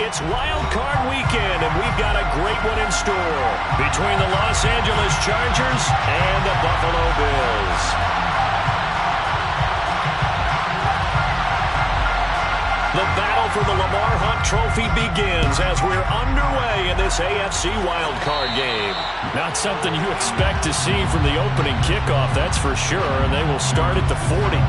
It's Wild Card Weekend, and we've got a great one in store between the Los Angeles Chargers and the Buffalo Bills. The battle for the Lamar Hunt Trophy begins as we're underway in this AFC Wild Card game. Not something you expect to see from the opening kickoff, that's for sure, and they will start at the 40.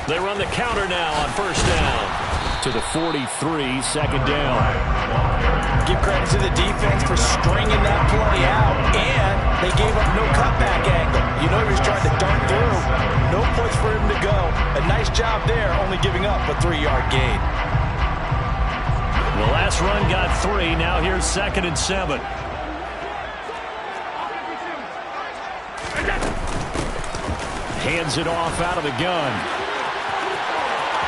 They run the counter now on first down. To the 43, second down. Give credit to the defense for stringing that play out, and they gave up no cutback angle. You know he was trying to dart through. No place for him to go. A nice job there, only giving up a 3-yard gain. The last run got 3. Now here's 2nd and 7. Hands it off out of the gun.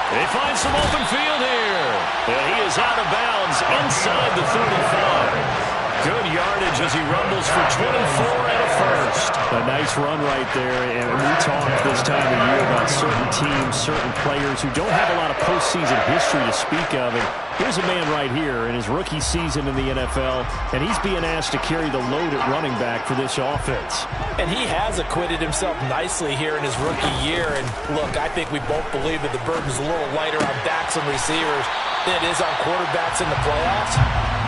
They find some open field here. And he is out of bounds inside the 35. Good yardage as he rumbles for 24 and a first. A nice run right there. And we talk this time of year about certain teams, certain players who don't have a lot of postseason history to speak of. And here's a man right here in his rookie season in the NFL, and he's being asked to carry the load at running back for this offense. And he has acquitted himself nicely here in his rookie year. And look, I think we both believe that the burden's a little lighter on backs and receivers than it is on quarterbacks in the playoffs.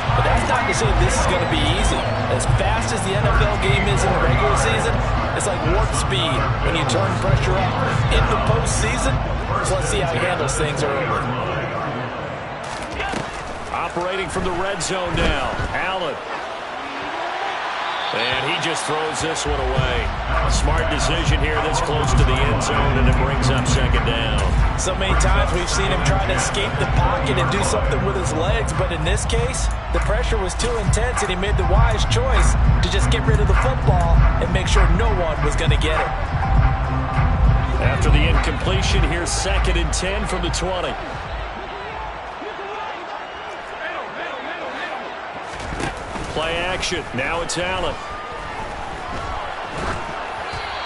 But that's not to say this is going to be easy. As fast as the NFL game is in the regular season, it's like warp speed when you turn pressure up in the postseason. So let's see how he handles things early. Operating from the red zone now. Allen. And he just throws this one away. Smart decision here this close to the end zone, and it brings up 2nd down. So many times we've seen him try to escape the pocket and do something with his legs, but in this case, the pressure was too intense, and he made the wise choice to just get rid of the football and make sure no one was going to get it. After the incompletion, here's 2nd and 10 from the 20. Play action. Now it's Allen.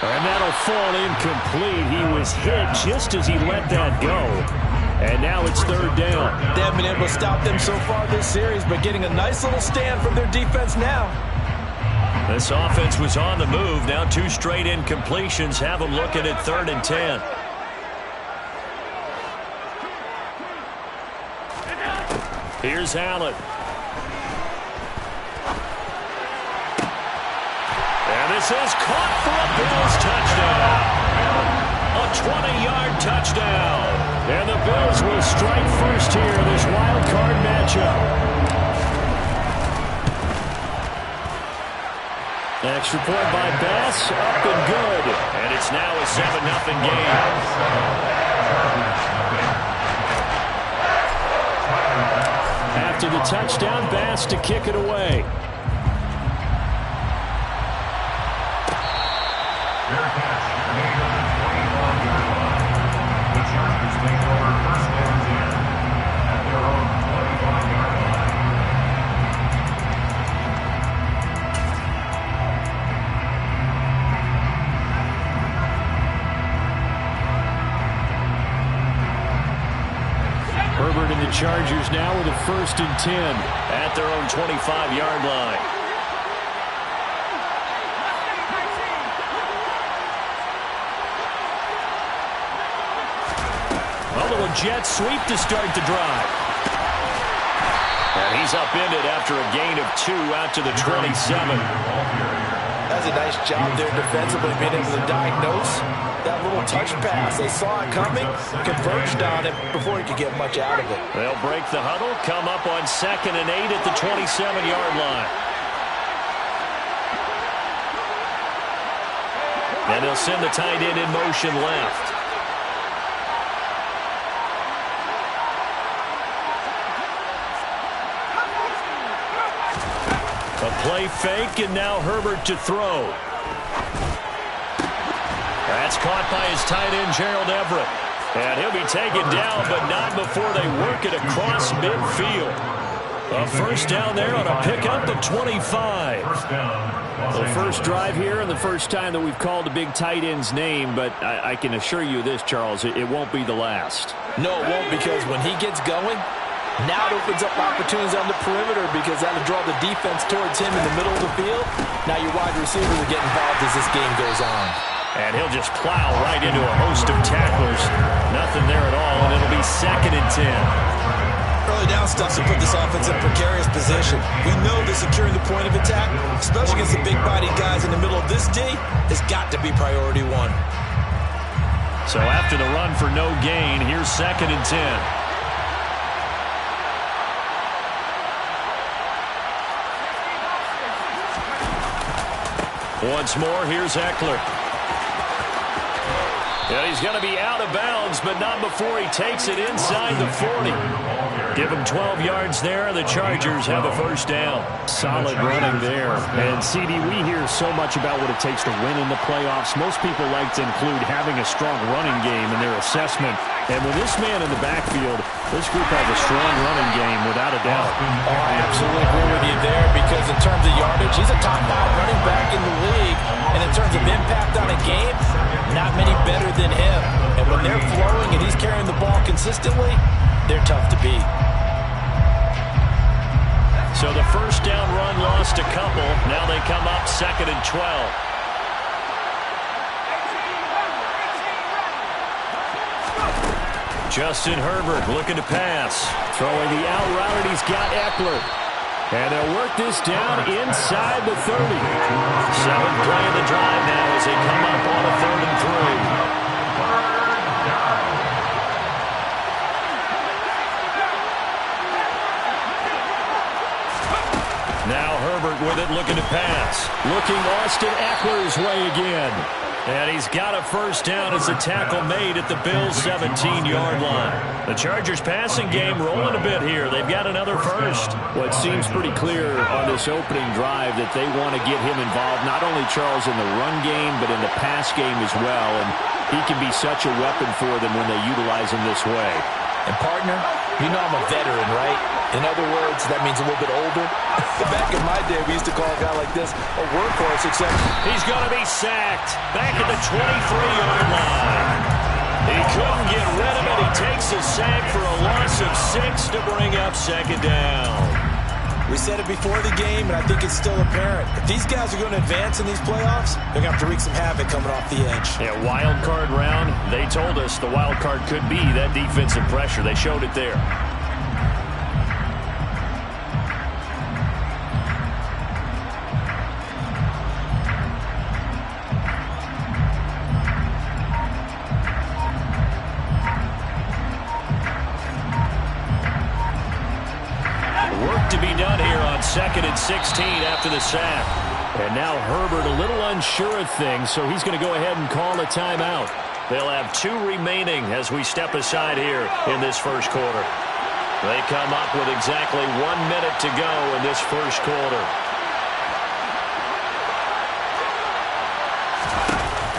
And that'll fall incomplete. He was hit just as he let that go. And now it's 3rd down. They haven't been able to stop them so far this series, but getting a nice little stand from their defense now. This offense was on the move. Now 2 straight incompletions have them looking at 3rd and 10. Here's Allen. And this is caught for a Bills touchdown. A 20-yard touchdown. And the Bills will strike first here in this wild card matchup. Extra point by Bass, up and good. And it's now a 7-0 game. After the touchdown, Bass to kick it away. Herbert and the Chargers now with a 1st and 10 at their own 25-yard line. A little jet sweep to start the drive. And he's upended after a gain of 2 out to the 27. That's a nice job there defensively, being able to diagnose that little touch pass. They saw it coming, converged on it before he could get much out of it. They'll break the huddle, come up on 2nd and 8 at the 27-yard line. And they'll send the tight end in motion left. A play fake, and now Herbert to throw. That's caught by his tight end, Gerald Everett. And he'll be taken down, but not before they work it across midfield. A first down there on a pickup of 25. The first drive here and the first time that we've called a big tight end's name, but I can assure you this, Charles, it won't be the last. No, it won't, because when he gets going, now it opens up opportunities on the perimeter, because that'll draw the defense towards him in the middle of the field. Now your wide receivers will get involved as this game goes on. And he'll just plow right into a host of tacklers. Nothing there at all, and it'll be 2nd and 10. Early down stuff to put this offense in a precarious position. We know that securing the point of attack, especially against the big-bodied guys in the middle of this D, has got to be priority one. So after the run for no gain, here's 2nd and 10. Once more, here's Eckler. And he's going to be out of bounds, but not before he takes it inside the 40. Give him 12 yards there, and the Chargers have a first down. Solid running there. And, CD, we hear so much about what it takes to win in the playoffs. Most people like to include having a strong running game in their assessment. And with this man in the backfield, this group has a strong running game, without a doubt. Oh, I absolutely agree with you there, because in terms of yardage, he's a top 5 running back in the league. And in terms of impact on a game, not many better than him. And when they're flowing and he's carrying the ball consistently, they're tough to beat. So the first down run lost a couple. Now they come up 2nd and 12. Justin Herbert looking to pass. Throwing the out route, and he's got Eckler. And they'll work this down inside the 30. 7th play of the drive now as they come up on a 3rd and 3. Now Herbert with it, looking to pass. Looking Austin Eckler's way again. And he's got a first down as the tackle made at the Bills' 17-yard line. The Chargers passing game rolling a bit here. They've got another first. Well, it seems pretty clear on this opening drive that they want to get him involved, not only, Charles, in the run game, but in the pass game as well. And he can be such a weapon for them when they utilize him this way. And, partner, you know I'm a veteran, right? In other words, that means a little bit older. Back in my day, we used to call a guy like this a workhorse, except he's going to be sacked back at the 23-yard line. He couldn't get rid of it. He takes a sack for a loss of 6 to bring up 2nd down. We said it before the game, and I think it's still apparent. If these guys are going to advance in these playoffs, they're going to have to wreak some havoc coming off the edge. Yeah, wild card round. They told us the wild card could be that defensive pressure. They showed it there. To be done here on 2nd and 16 after the sack. And now Herbert a little unsure of things, so he's going to go ahead and call a timeout. They'll have 2 remaining as we step aside here in this first quarter. They come up with exactly 1 minute to go in this first quarter.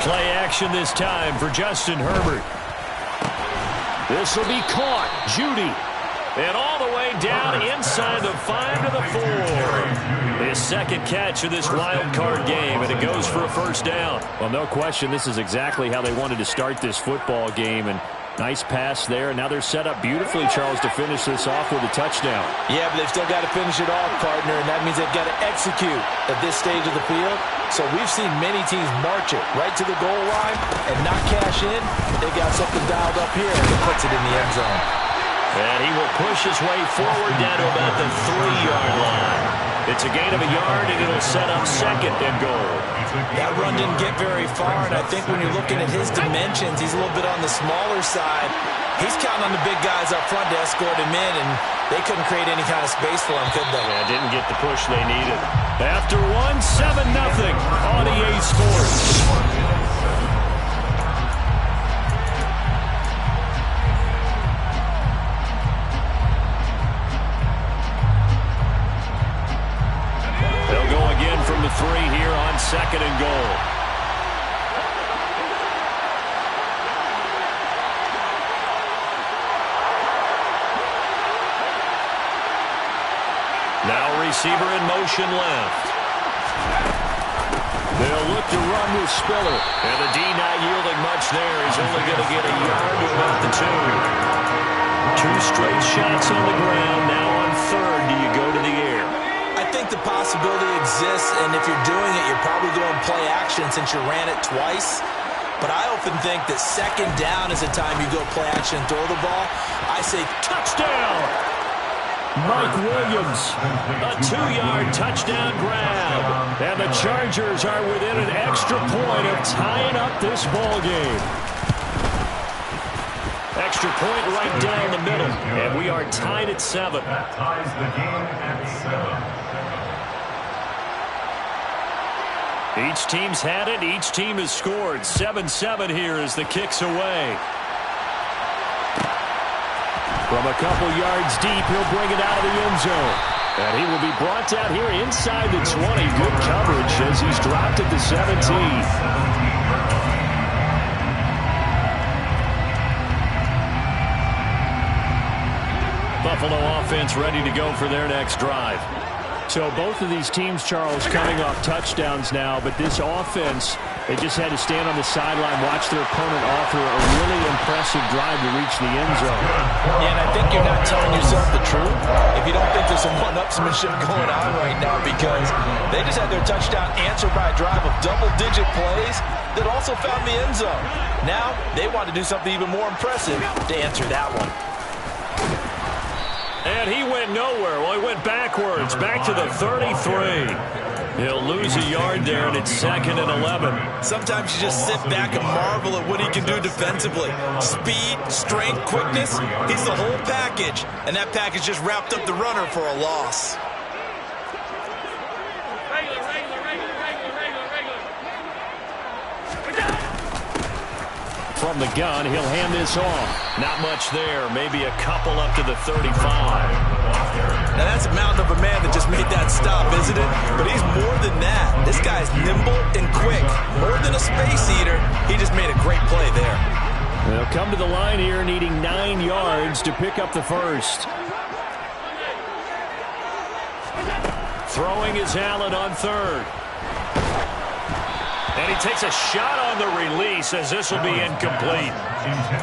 Play action this time for Justin Herbert. This will be caught. Judy. And all the way down inside the 5 to the 4. His 2nd catch of this wild card game, and it goes for a first down. Well, no question, this is exactly how they wanted to start this football game. And nice pass there. Now they're set up beautifully, Charles, to finish this off with a touchdown. Yeah, but they've still got to finish it off, partner, and that means they've got to execute at this stage of the field. So we've seen many teams march it right to the goal line and not cash in. They got something dialed up here, and it puts it in the end zone. And he will push his way forward down to about the 3-yard line. It's a gain of a yard, and it'll set up 2nd and goal. That run didn't get very far, and I think when you're looking at his dimensions, he's a little bit on the smaller side. He's counting on the big guys up front to escort him in, and they couldn't create any kind of space for him, could they? Yeah, didn't get the push they needed. After 7-0 on EA Sports. They'll go second and goal. Now receiver in motion left. They'll look to run with Spiller. And the D not yielding much there. He's only going to get a yard to about the 2. 2 straight shots on the ground. Now on third, do you go to the air? I think the possibility exists, and if you're doing it, you're probably going play action since you ran it twice. But I often think that second down is the time you go play action and throw the ball. I say touchdown. Mike Williams, a 2-yard touchdown grab. And the Chargers are within an extra point of tying up this ball game. Extra point right down the middle. And we are tied at 7. That ties the game at 7. Each team's had it. Each team has scored. 7-7 here as the kick's away. From a couple yards deep, he'll bring it out of the end zone. And he will be brought down here inside the 20. Good coverage as he's dropped at the 17. Buffalo offense ready to go for their next drive. So both of these teams, Charles, coming off touchdowns now, but this offense, they just had to stand on the sideline, watch their opponent offer a really impressive drive to reach the end zone. Yeah, and I think you're not telling yourself the truth if you don't think there's some one-upsmanship going on right now, because they just had their touchdown answered by a drive of double-digit plays that also found the end zone. Now they want to do something even more impressive to answer that one. And he went nowhere. Well, he went backwards, back to the 33. He'll lose a yard there, and it's 2nd and 11. Sometimes you just sit back and marvel at what he can do defensively. Speed, strength, quickness, he's the whole package. And that package just wrapped up the runner for a loss. From the gun, he'll hand this off. Not much there. Maybe a couple up to the 35. Now that's a mountain of a man that just made that stop, isn't it? But he's more than that. This guy's nimble and quick. More than a space eater. He just made a great play there. They'll come to the line here needing 9 yards to pick up the first. Throwing is Allen on third. And he takes a shot on the release as this will be incomplete.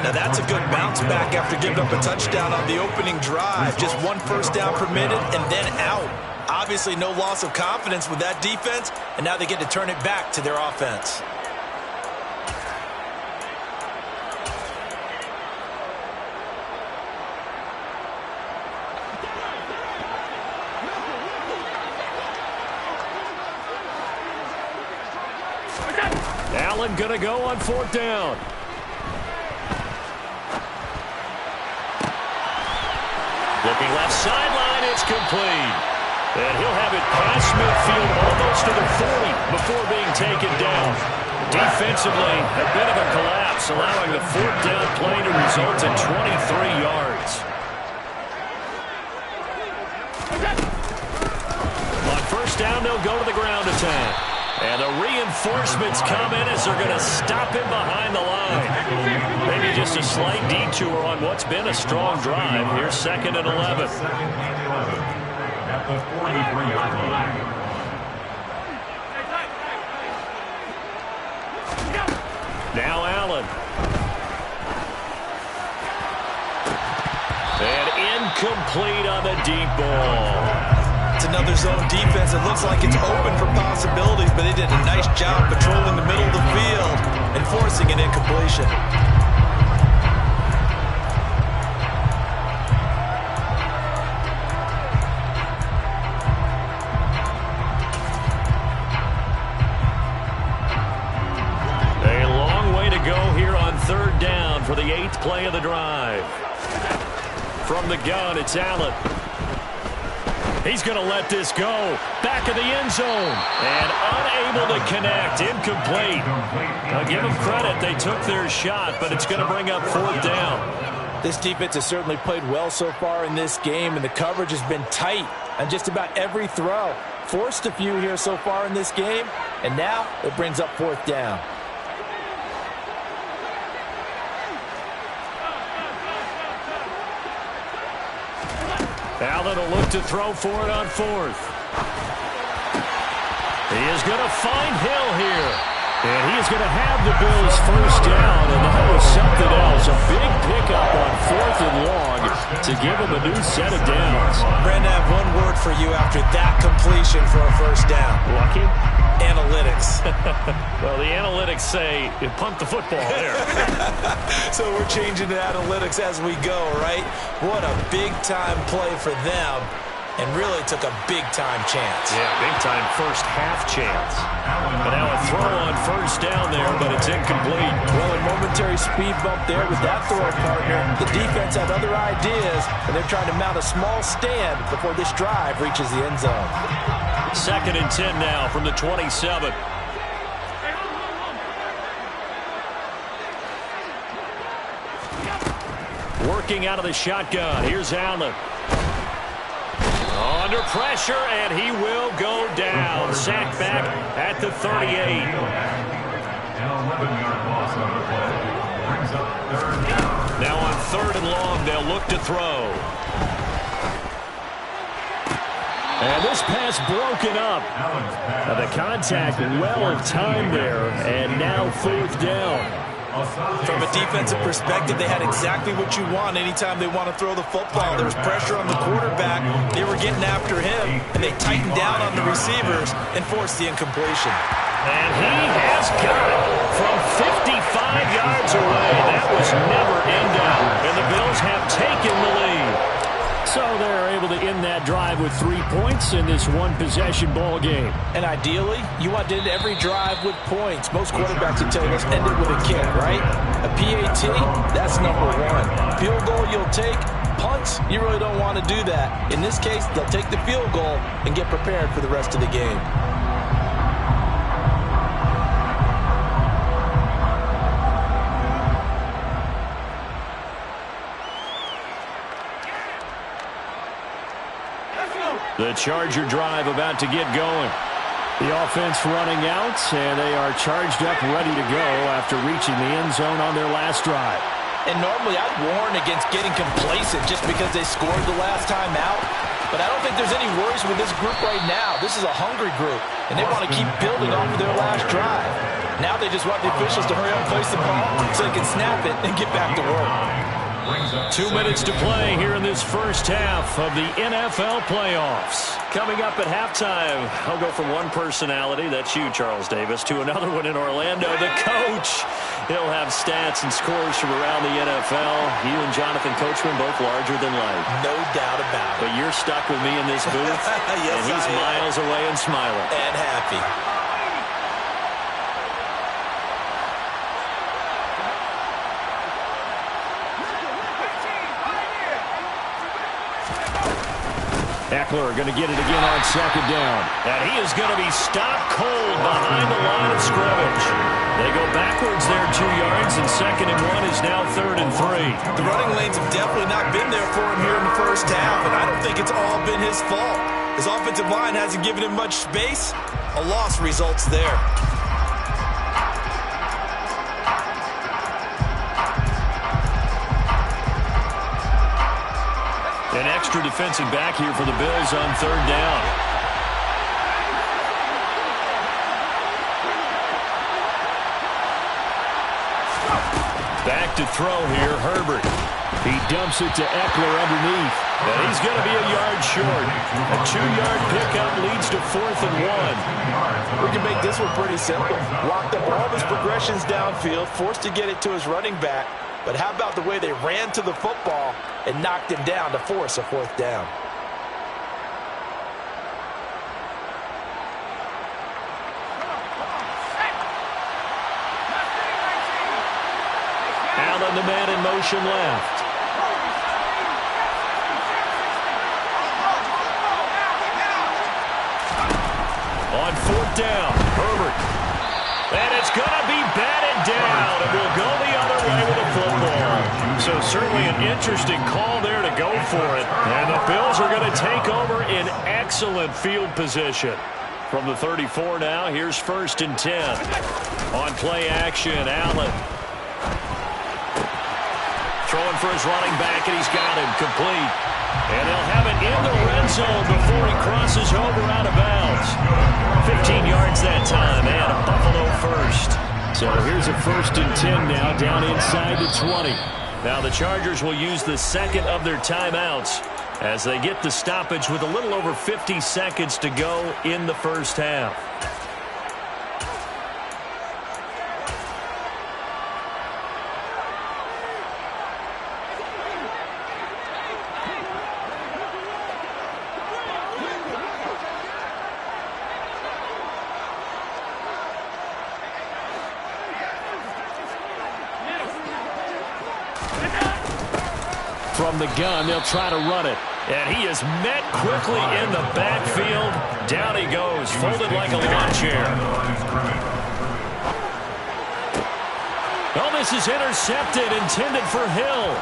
Now that's a good bounce back after giving up a touchdown on the opening drive. Just 1 first down permitted and then out. Obviously no loss of confidence with that defense, and now they get to turn it back to their offense. Allen going to go on 4th down. Looking left sideline, it's complete. And he'll have it past midfield almost to the 40 before being taken down. Defensively, a bit of a collapse, allowing the 4th down play to result in 23 yards. On 1st down, they'll go to the ground attack. And the reinforcements come in as they're going to stop him behind the line. Maybe just a slight detour on what's been a strong drive. Here's 2nd and 11. At the 43-yard line. Now Allen. And incomplete on the deep ball. It's another zone defense. It looks like it's open for possibilities, but they did a nice job patrolling the middle of the field and forcing an incompletion. A long way to go here on 3rd down for the 8th play of the drive. From the gun, it's Allen. He's going to let this go. Back of the end zone. And unable to connect. Incomplete. I'll give them credit. They took their shot, but it's going to bring up 4th down. This defense has certainly played well so far in this game, and the coverage has been tight on just about every throw. Forced a few here so far in this game, and now it brings up 4th down. Allen will look to throw for it on 4th. He is going to find Hill here. And he is going to have the Bills 1st down, and that was something else. A big pickup on 4th and long to give him a new set of downs. Brandon, I have one word for you after that completion for a 1st down. Lucky? Analytics. Well, the analytics say you punt the football there. So we're changing to analytics as we go, right? What a big-time play for them, and really took a big-time chance. Yeah, big-time first half chance. But now a throw on 1st down there, but it's incomplete. Well, a momentary speed bump there with that throw partner. The defense had other ideas, and they're trying to mount a small stand before this drive reaches the end zone. 2nd and 10 now from the 27. Working out of the shotgun. Here's Allen. Under pressure, and he will go down. Sacked back at the 38. An 11-yard loss on the play. Brings up 3rd down. Now on 3rd and long, they'll look to throw. And this pass broken up. The contact, well of time there, and now 4th down. From a defensive perspective, they had exactly what you want anytime they want to throw the football. There was pressure on the quarterback. They were getting after him, and they tightened down on the receivers and forced the incompletion. And he has got it from 55 yards away. That was never in doubt. And the Bills have taken the lead. So they're able to end that drive with 3 points in this one-possession ball game. And ideally, you want to end every drive with points. Most quarterbacks would tell you, let's end it with a kick, right? A PAT, that's number 1. Field goal you'll take. Punts, you really don't want to do that. In this case, they'll take the field goal and get prepared for the rest of the game. The Charger drive about to get going. The offense running out, and they are charged up, ready to go after reaching the end zone on their last drive. And normally I'd warn against getting complacent just because they scored the last time out. But I don't think there's any worries with this group right now. This is a hungry group, and they want to keep building off of their last drive. Now they just want the officials to hurry up and place the ball so they can snap it and get back to work. 2 minutes to play here in this first half of the NFL playoffs. Coming up at halftime, I'll go from one personality, that's you, Charles Davis, to another one in Orlando, the coach. He'll have stats and scores from around the NFL. You and Jonathan Coachman, both larger than life. No doubt about it. But you're stuck with me in this booth, yes, and he's miles away and smiling. And happy. Eckler going to get it again on 2nd down. And he is going to be stopped cold behind the line of scrimmage. They go backwards there 2 yards, and 2nd and 1 is now 3rd and 3. The running lanes have definitely not been there for him here in the first half, and I don't think it's all been his fault. His offensive line hasn't given him much space. A loss results there. An extra defensive back here for the Bills on 3rd down. Back to throw here, Herbert. He dumps it to Eckler underneath. And he's going to be a yard short. A 2-yard pickup leads to 4th and 1. We can make this one pretty simple. Locked up all of his progressions downfield, forced to get it to his running back. But how about the way they ran to the football and knocked him down to force a 4th down? Allen, the man in motion left. On 4th down, Herbert. And it's going to be batted down, and we'll go the other way with the football. So certainly an interesting call there to go for it. And the Bills are going to take over in excellent field position. From the 34 now, here's 1st and 10. On play action, Allen. Throwing for his running back, and he's got him complete. And they'll have it in the red zone before he crosses over out of bounds. 15 yards that time, and a Buffalo first. So here's a 1st and 10 now, down inside the 20. Now the Chargers will use the second of their timeouts as they get the stoppage with a little over 50 seconds to go in the first half. From the gun, they'll try to run it. And he is met quickly in the backfield. Down he goes, folded like a lawn chair. Oh, this is intercepted, intended for Hill.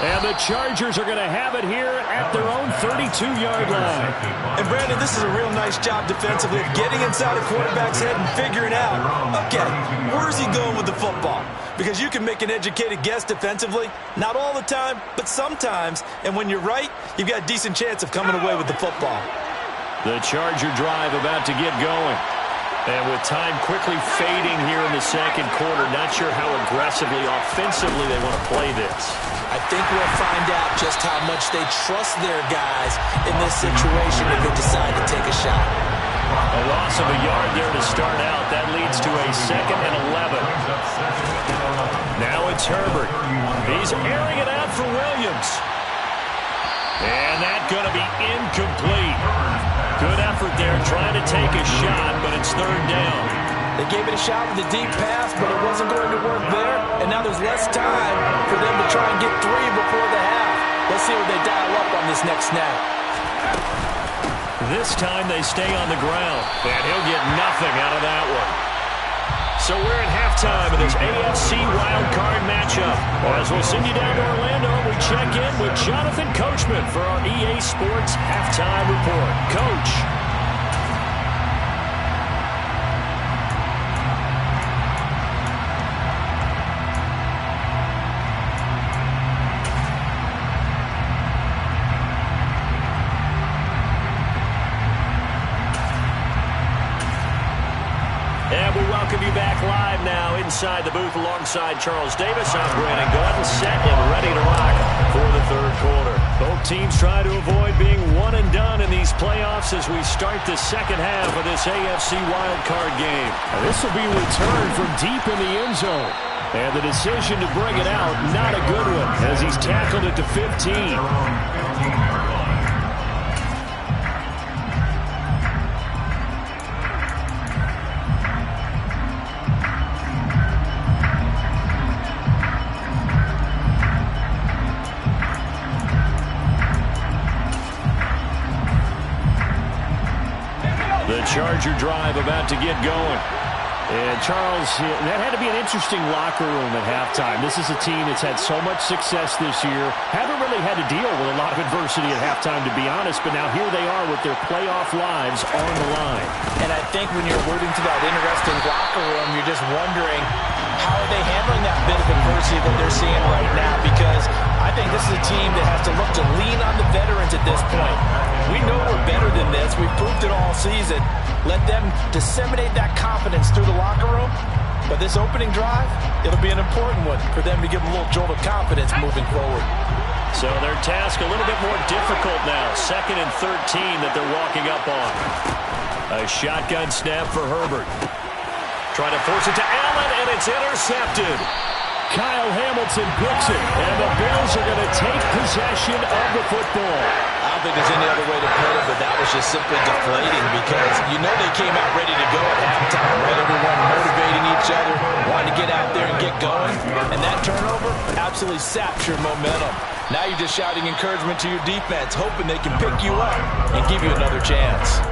And the Chargers are going to have it here at their own 32-yard line. And, Brandon, this is a real nice job defensively of getting inside a quarterback's head and figuring out, okay, where's he going with the football? Because you can make an educated guess defensively. Not all the time, but sometimes. And when you're right, you've got a decent chance of coming away with the football. The Charger drive about to get going. And with time quickly fading here in the second quarter, not sure how aggressively, offensively they want to play this. I think we'll find out just how much they trust their guys in this situation if they decide to take a shot. A loss of a yard there to start out. That leads to a 2nd and 11. Now it's Herbert. He's airing it out for Williams. And that's going to be incomplete. Good effort there trying to take a shot, but it's 3rd down. They gave it a shot with a deep pass, but it wasn't going to work there. And now there's less time for them to try and get 3 before the half. Let's see what they dial up on this next snap. This time they stay on the ground, and he'll get nothing out of that one. So we're at halftime of this AFC wildcard matchup. As we'll send you down to Orlando, we check in with Jonathan Coachman for our EA Sports Halftime Report. Coach. And we welcome you back live now inside the booth alongside Charles Davis. I'm Brandon Gaudin, set and ready to rock for the 3rd quarter. Both teams try to avoid being one and done in these playoffs as we start the second half of this AFC wildcard game. And this will be returned from deep in the end zone. And the decision to bring it out, not a good one, as he's tackled it to 15. Charger drive about to get going. And, Charles, that had to be an interesting locker room at halftime. This is a team that's had so much success this year. Haven't really had to deal with a lot of adversity at halftime, to be honest. But now here they are with their playoff lives on the line. And I think when you're alluding to that interesting locker room, you're just wondering, how are they handling that bit of adversity that they're seeing right now? Because I think this is a team that has to look to lean on the veterans at this point. We know we're better than this. We've proved it all season. Let them disseminate that confidence through the locker room. But this opening drive, it'll be an important one for them to give them a little jolt of confidence moving forward. So their task a little bit more difficult now. 2nd and 13 that they're walking up on. A shotgun snap for Herbert. Trying to force it to Allen, and it's intercepted. Kyle Hamilton picks it, and the Bills are going to take possession of the football. I don't think there's any other way to put it, but that was just simply deflating because you know they came out ready to go at halftime, right? Everyone motivating each other, wanting to get out there and get going. And that turnover absolutely saps your momentum. Now you're just shouting encouragement to your defense, hoping they can pick you up and give you another chance.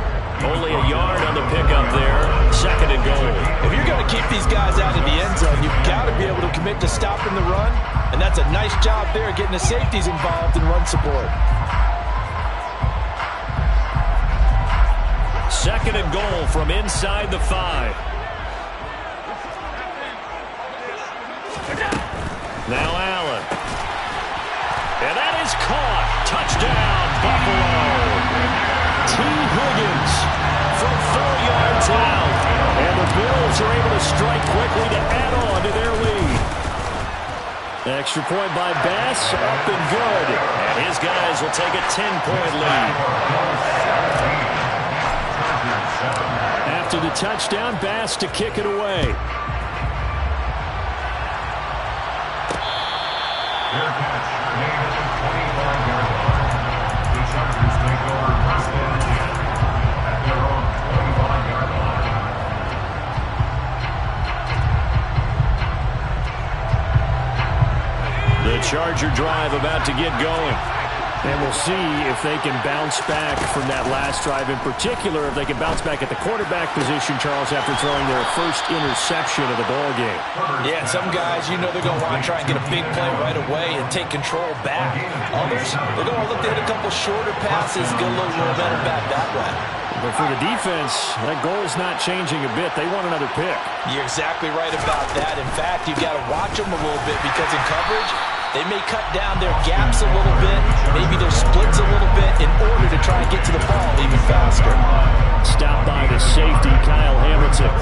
Only a yard on the pickup there. second and goal. If you're going to keep these guys out of the end zone, you've got to be able to commit to stopping the run, and that's a nice job there getting the safeties involved in run support. Second and goal from inside the 5. Now Allen. And that is caught. Touchdown, Buffalo. T. Higgins from 4 yards out. And the Bills are able to strike quickly to add on to their lead. Extra point by Bass, up and good. And his guys will take a 10-point lead. After the touchdown, Bass to kick it away. Fair catch, made at the 25-yard line. The Chargers take over first and 10 at their own 25-yard line. The Charger drive about to get going. And we'll see if they can bounce back from that last drive. In particular, if they can bounce back at the quarterback position, Charles, after throwing their first interception of the ballgame. Yeah, some guys, you know they're going to want to try and get a big play right away and take control back. Others, they're going to look at a couple shorter passes, get a little momentum back that way. But for the defense, that goal's not changing a bit. They want another pick. You're exactly right about that. In fact, you've got to watch them a little bit because in coverage, they may cut down their gaps a little bit, maybe their splits a little bit in order to try and get to the ball even faster. Stopped by the safety, Kyle Hamilton.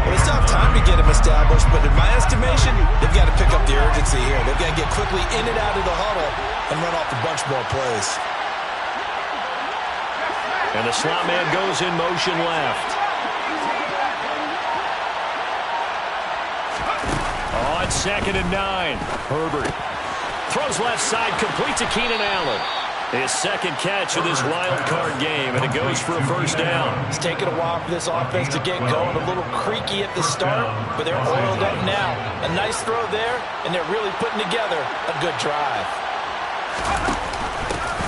Well, it's not time to get him established, but in my estimation, they've got to pick up the urgency here. They've got to get quickly in and out of the huddle and run off a bunch more plays. And the slot man goes in motion left. On 2nd and 9, Herbert throws left side, complete to Keenan Allen. His second catch of this wild card game, and it goes for a first down. It's taken a while for this offense to get going. A little creaky at the start, but they're oiled up now. A nice throw there, and they're really putting together a good drive.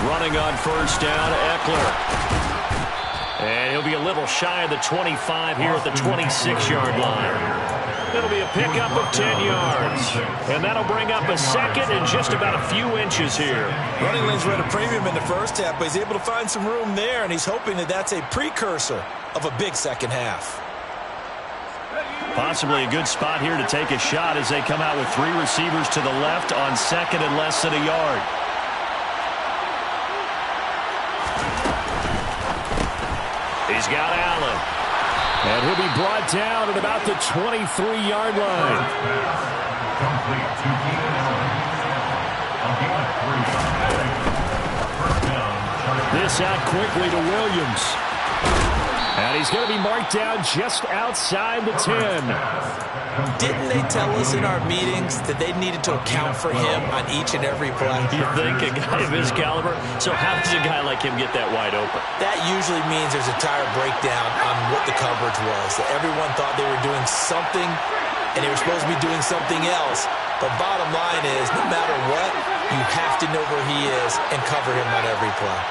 Running on first down, Eckler. And he'll be a little shy of the 25 here at the 26-yard line. It'll be a pickup of 10 yards. And that'll bring up a second and just about a few inches here. Running lanes were at a premium in the first half, but he's able to find some room there, and he's hoping that that's a precursor of a big second half. Possibly a good spot here to take a shot as they come out with 3 receivers to the left on second and less than a yard. He's got Allen. And he'll be brought down at about the 23-yard line. Complete to Keenan Allen. First down, Chargers. This out quickly to Williams. And he's going to be marked down just outside the 10. Didn't they tell us in our meetings that they needed to account for him on each and every play? You think a guy of his caliber? So how does a guy like him get that wide open? That usually means there's a tire breakdown on what the coverage was. That everyone thought they were doing something, and they were supposed to be doing something else. But bottom line is, no matter what, you have to know where he is and cover him on every play.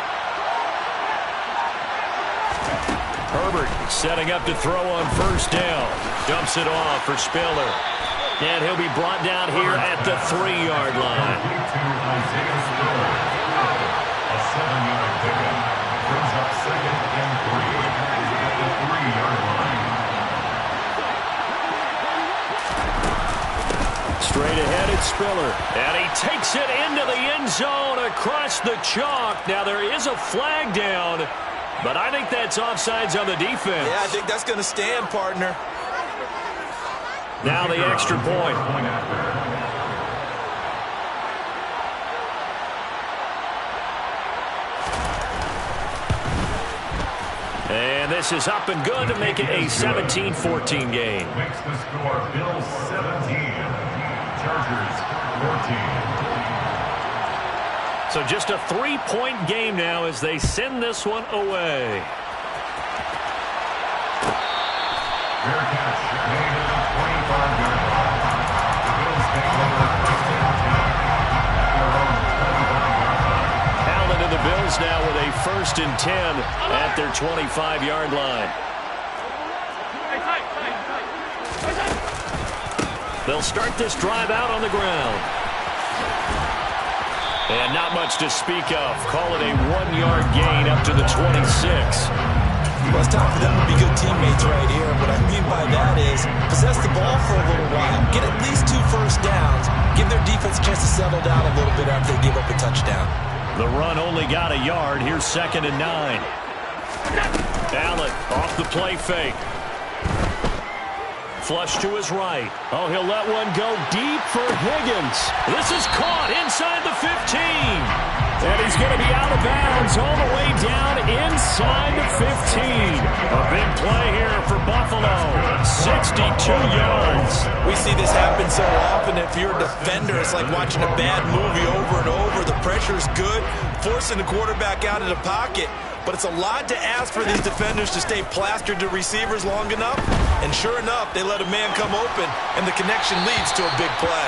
Herbert setting up to throw on first down. Dumps it off for Spiller. And he'll be brought down here at the 3-yard line. A 7-yard pickup brings up 2nd and 3 at the 3-yard line. Straight ahead, it's Spiller. And he takes it into the end zone across the chalk. Now there is a flag down, but I think that's offsides on the defense. Yeah, I think that's going to stand, partner. Now the extra point. And this is up and good to make it a 17-14 game. Makes the score Bills 17, Chargers 14. So just a 3-point game now as they send this one away. Fair catch made at the 25-yard line. The Bills take over first and 10 at their own 25-yard line. Allen and the Bills now with a 1st and 10 at their 25-yard line. They'll start this drive out on the ground. And not much to speak of. Call it a 1-yard gain up to the 26. Well, it's time for them to be good teammates right here. What I mean by that is possess the ball for a little while, get at least 2 first downs, give their defense a chance to settle down a little bit after they give up a touchdown. The run only got a yard. Here's 2nd and 9. Allen off the play fake. Flush to his right. Oh, he'll let one go deep for Higgins. This is caught inside the 15. And he's going to be out of bounds all the way down inside the 15. A big play here for Buffalo. 62 yards. We see this happen so often. If you're a defender, it's like watching a bad movie over and over. The pressure's good, forcing the quarterback out of the pocket. But it's a lot to ask for these defenders to stay plastered to receivers long enough. And sure enough, they let a man come open, and the connection leads to a big play.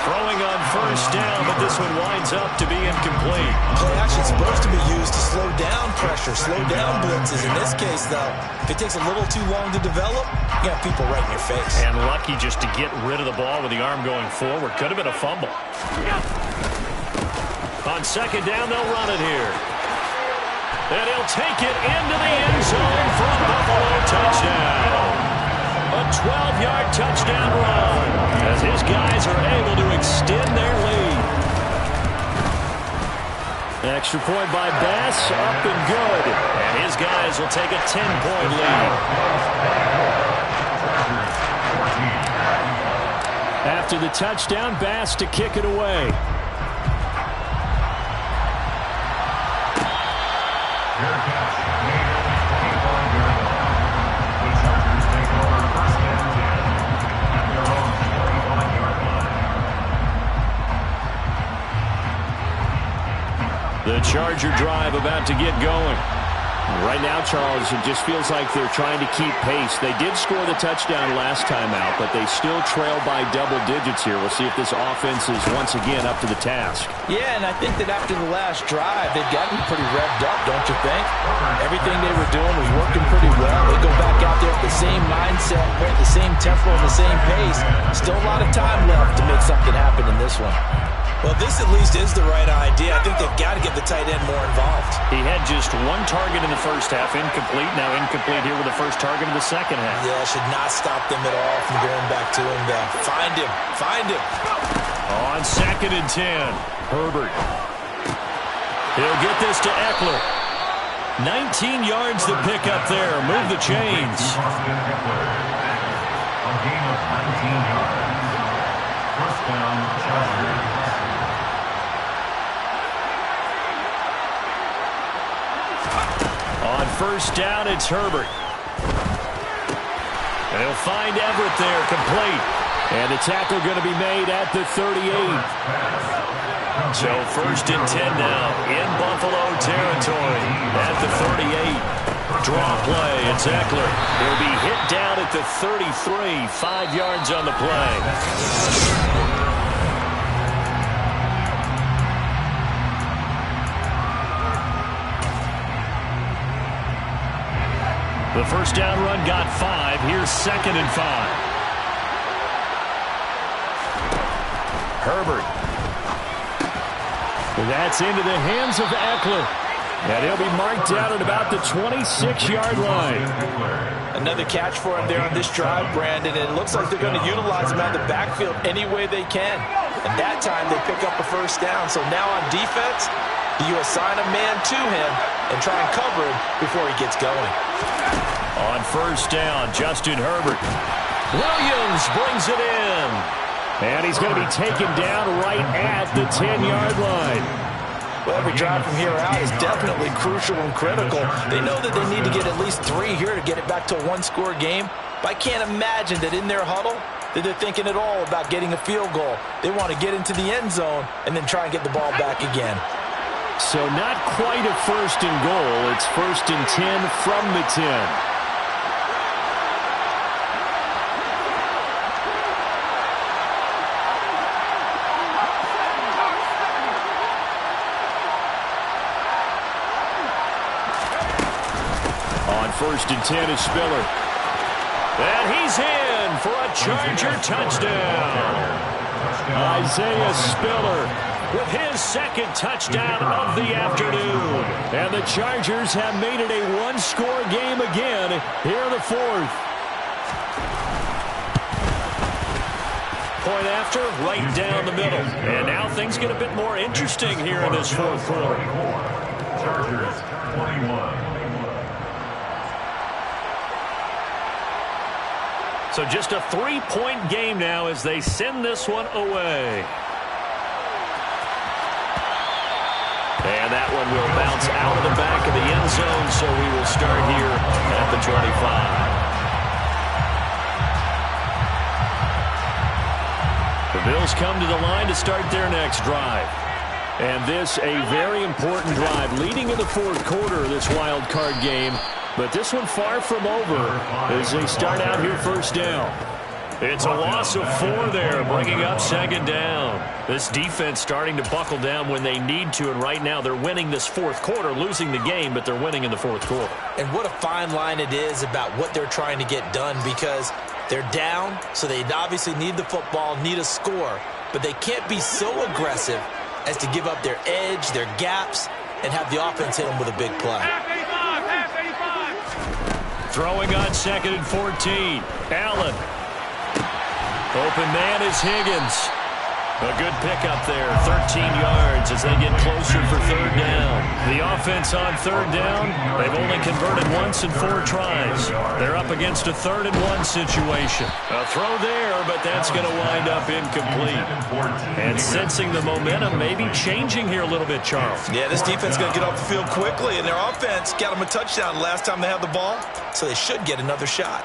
Throwing on first down, but this one winds up to be incomplete. Play action's supposed to be used to slow down pressure, slow down blitzes. In this case, though, if it takes a little too long to develop, you got people right in your face. And lucky just to get rid of the ball with the arm going forward. Could have been a fumble. On 2nd down, they'll run it here. And he'll take it into the end zone for a Buffalo touchdown. A 12-yard touchdown run as his guys are able to extend their lead. Extra point by Bass, up and good. And his guys will take a 10-point lead. After the touchdown, Bass to kick it away. The Charger drive about to get going. Right now, Charles, it just feels like they're trying to keep pace. They did score the touchdown last time out, but they still trail by double digits here. We'll see if this offense is once again up to the task. Yeah, and I think that after the last drive, they've gotten pretty revved up, don't you think? Everything they were doing was working pretty well. They go back out there with the same mindset, the same tempo, and the same pace. Still a lot of time left to make something happen in this one. Well, this at least is the right idea. I think they've got to get the tight end more involved. He had just 1 target in the first half, incomplete. Now incomplete here with the first target in the second half. Yeah, should not stop them at all from going back to him, though. Find him. Find him. On 2nd and 10, Herbert. He'll get this to Eckler. 19 yards to pick up there. Move the chains. A gain of 19 yards. First down, Chargers. On first down, it's Herbert. And he'll find Everett there, complete. And the tackle going to be made at the 38. So 1st and 10 now in Buffalo territory at the 38. Draw play, it's Eckler. He'll be hit down at the 33, 5 yards on the play. The first down run got 5. Here's 2nd and 5. Herbert. That's into the hands of Eckler. And he'll be marked down at about the 26-yard line. Another catch for him there on this drive, Brandon, and it looks like they're going to utilize him out of the backfield any way they can. And that time they pick up a first down. So now on defense, you assign a man to him and try and cover him before he gets going. On first down, Justin Herbert. Williams brings it in. And he's going to be taken down right at the 10-yard line. Well, every drive from here out is definitely crucial and critical. They know that they need to get at least 3 here to get it back to a 1-score game. But I can't imagine that in their huddle that they're thinking at all about getting a field goal. They want to get into the end zone and then try and get the ball back again. So not quite a 1st and goal. It's 1st and 10 from the 10. On 1st and 10 is Spiller. And he's in. in for a Charger touchdown. Isaiah Spiller With his second touchdown of the afternoon. And the Chargers have made it a one-score game again here in the fourth. Point after, right down the middle. And now things get a bit more interesting here in this fourth quarter. Chargers 21. So just a 3-point game now as they send this one away. And that one will bounce out of the back of the end zone, so we will start here at the 25. The Bills come to the line to start their next drive. And this a very important drive leading in the fourth quarter of this wild card game. But this one far from over as they start out here first down. It's a loss of 4 there, bringing up second down. This defense starting to buckle down when they need to, and right now they're winning this fourth quarter, losing the game, but they're winning in the fourth quarter. And what a fine line it is about what they're trying to get done, because they're down, so they obviously need the football, need a score, but they can't be so aggressive as to give up their edge, their gaps, and have the offense hit them with a big play. Throwing on 2nd and 14. Allen. Open man is Higgins. A good pickup there, 13 yards as they get closer for third down. The offense on third down, they've only converted once in 4 tries. They're up against a 3rd and 1 situation. A throw there, but that's going to wind up incomplete. And sensing the momentum maybe changing here a little bit, Charles. Yeah, this defense is going to get off the field quickly, and their offense got them a touchdown last time they had the ball, so they should get another shot.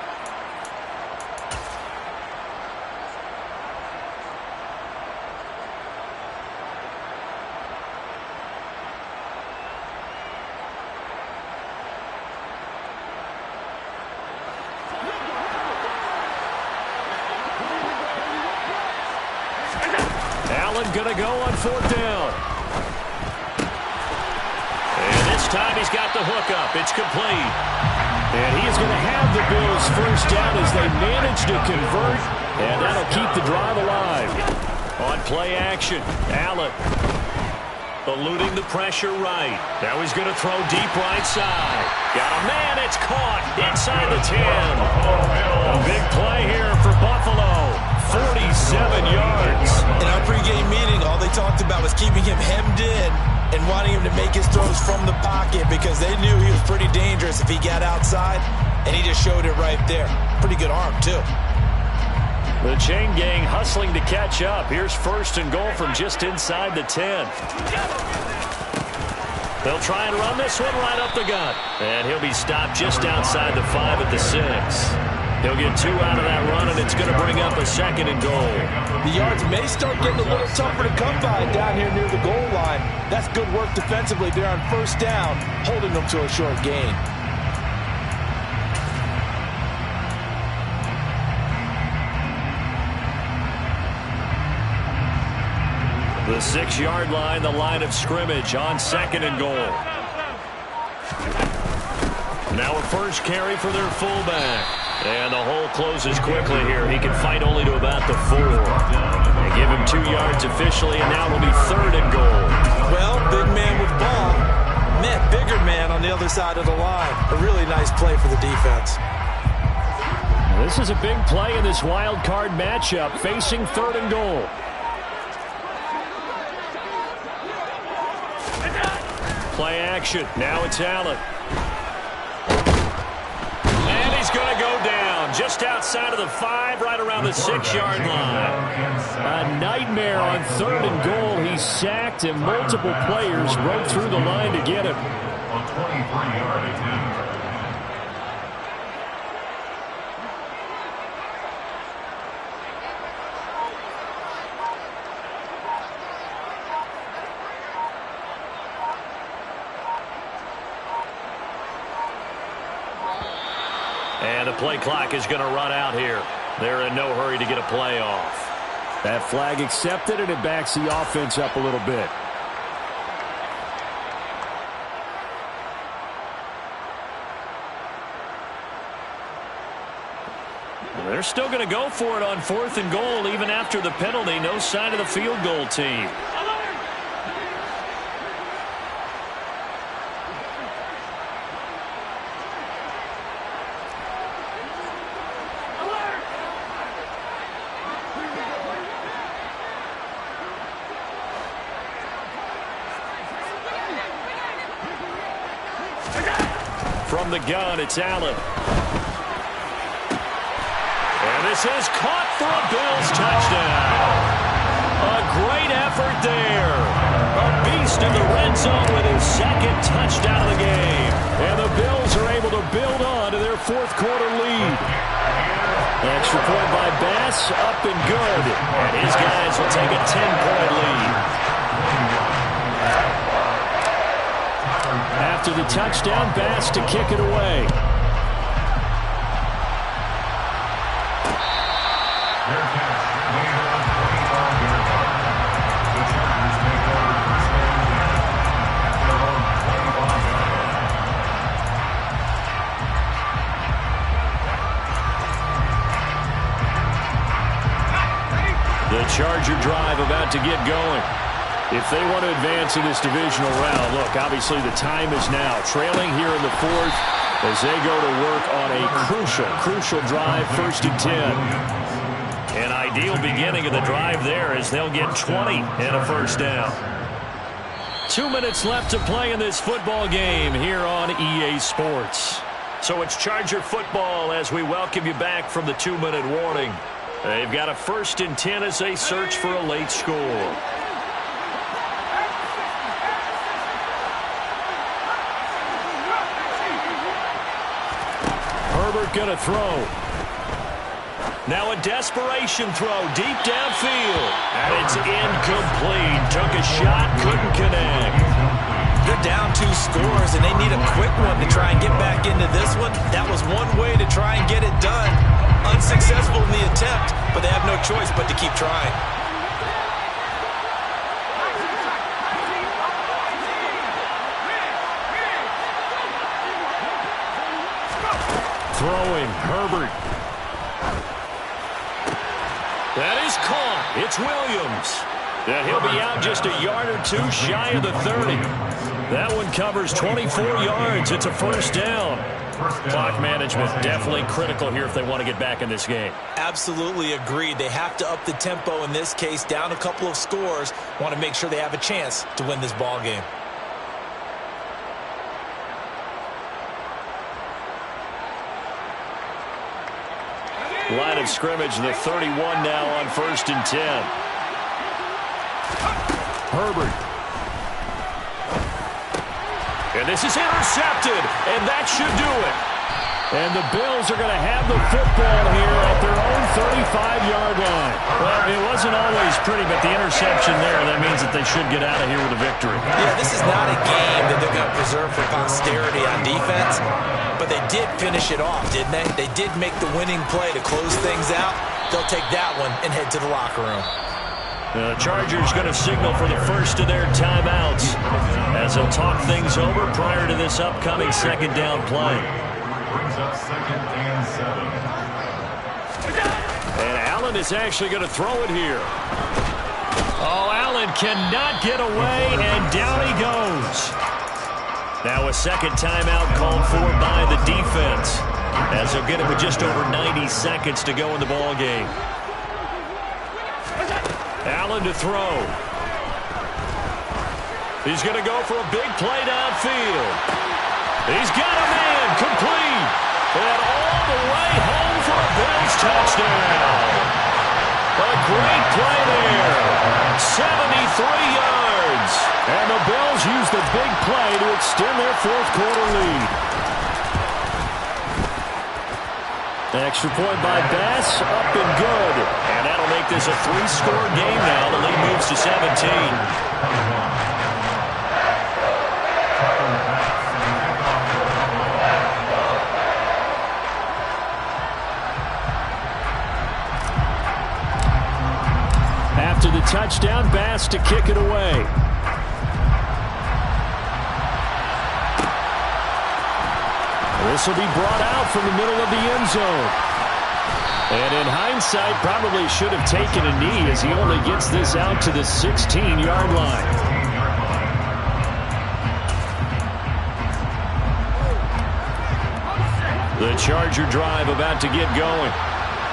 Going to go on 4th down. And this time he's got the hook up. It's complete. And he is going to have the Bills first down as they manage to convert, and that'll keep the drive alive. On play action, Allen eluding the pressure right. Now he's going to throw deep right side. Got a man. It's caught inside the 10. A big play here for Buffalo. 47 yards. In our pregame meeting, all they talked about was keeping him hemmed in and wanting him to make his throws from the pocket because they knew he was pretty dangerous if he got outside, and he just showed it right there. Pretty good arm, too. The chain gang hustling to catch up. Here's 1st and goal from just inside the 10. They'll try and run this one right up the gut. And he'll be stopped just outside the 5 at the 6. He'll get 2 out of that run, and it's going to bring up a 2nd and goal. The yards may start getting a little tougher to come by down here near the goal line. That's good work defensively there on 1st down, holding them to a short gain. The 6-yard line, the line of scrimmage on 2nd and goal. Now a first carry for their fullback. And the hole closes quickly here. He can fight only to about the 4. They give him 2 yards officially, and now it'll be 3rd and goal. Well, big man with ball met bigger man on the other side of the line. A really nice play for the defense. This is a big play in this wild card matchup, facing 3rd and goal. Play action. Now it's Allen. And he's going to go down just outside of the 5, right around the 6-yard line. A nightmare on 3rd and goal. He's sacked, and multiple players broke through the line to get him. On 23-yard attempt. And the play clock is going to run out here. They're in no hurry to get a play off. That flag accepted, and it backs the offense up a little bit. They're still going to go for it on 4th and goal even after the penalty. No sign of the field goal team. From the gun, it's Allen. And this is caught for a Bills touchdown. A great effort there. A beast in the red zone with his 2nd touchdown of the game. And the Bills are able to build on to their 4th quarter lead. Extra point by Bass, up and good. And his guys will take a 10-point lead. After the touchdown, Bass to kick it away. The Charger drive about to get going. If they want to advance in this divisional round, look, obviously the time is now. Trailing here in the 4th as they go to work on a crucial drive, 1st and 10. An ideal beginning of the drive there as they'll get 20 and a 1st down. 2 minutes left to play in this football game here on EA Sports. So it's Charger football as we welcome you back from the 2-minute warning. They've got a 1st and 10 as they search for a late score. Herbert going to throw. Now a desperation throw deep downfield. And it's incomplete. Took a shot, couldn't connect. They're down 2 scores, and they need a quick one to try and get back into this one. That was one way to try and get it done. Unsuccessful in the attempt, but they have no choice but to keep trying. Throwing, Herbert. That is caught. It's Williams. And he'll be out just a yard or 2 shy of the 30. That one covers 24 yards. It's a 1st down. Clock management definitely critical here if they want to get back in this game. Absolutely agreed. They have to up the tempo in this case, down a couple of scores. Want to make sure they have a chance to win this ball game. Line of scrimmage, the 31 now on 1st and 10. Herbert. And this is intercepted, and that should do it. And the Bills are going to have the football here at their own 35-yard line. Well, it wasn't always pretty, but the interception there, that means that they should get out of here with a victory. Yeah, this is not a game that they're going to preserve for posterity on defense, but they did finish it off, didn't they? They did make the winning play to close things out. They'll take that one and head to the locker room. The Chargers going to signal for the first of their timeouts as they'll talk things over prior to this upcoming 2nd down play. Brings up 2nd and 7. And Allen is actually going to throw it here. Oh, Allen cannot get away, and down he goes. Now a 2nd timeout called for by the defense as they'll get it with just over 90 seconds to go in the ball game. Allen to throw. He's going to go for a big play downfield. He's got a man complete. And all the way home for a Bills touchdown. A great play there. 73 yards. And the Bills use the big play to extend their 4th quarter lead. Extra point by Bass, up and good. And that'll make this a 3-score game now. The lead moves to 17. After the touchdown, Bass to kick it away. This will be brought out from the middle of the end zone. And in hindsight, probably should have taken a knee as he only gets this out to the 16-yard line. The Charger drive about to get going.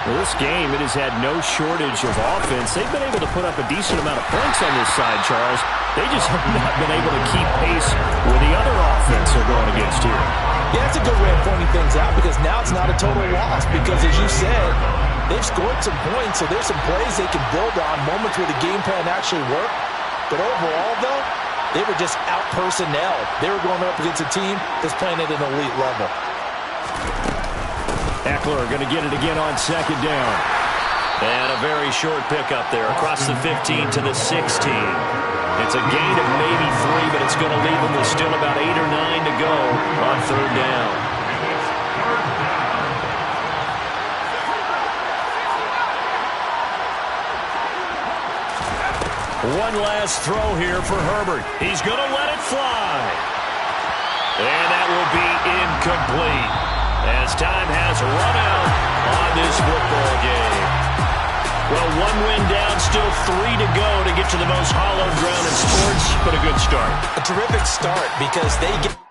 Well, this game, it has had no shortage of offense. They've been able to put up a decent amount of points on this side, Charles. They just have not been able to keep pace with the other offense they're going against here. Yeah, it's a good way of pointing things out because now it's not a total loss because, as you said, they've scored some points, so there's some plays they can build on, moments where the game plan actually worked. But overall, though, they were just out-personnel. They were going up against a team that's playing at an elite level. Eckler going to get it again on second down. And a very short pickup there across the 15 to the 16. It's a gain of maybe 3, but it's going to leave them with still about 8 or 9 to go on third down. One last throw here for Herbert. He's going to let it fly. And that will be incomplete as time has run out on this football game. Well, 1 win down, still 3 to go to get to the most hallowed ground in sports, but a good start. A terrific start because they get...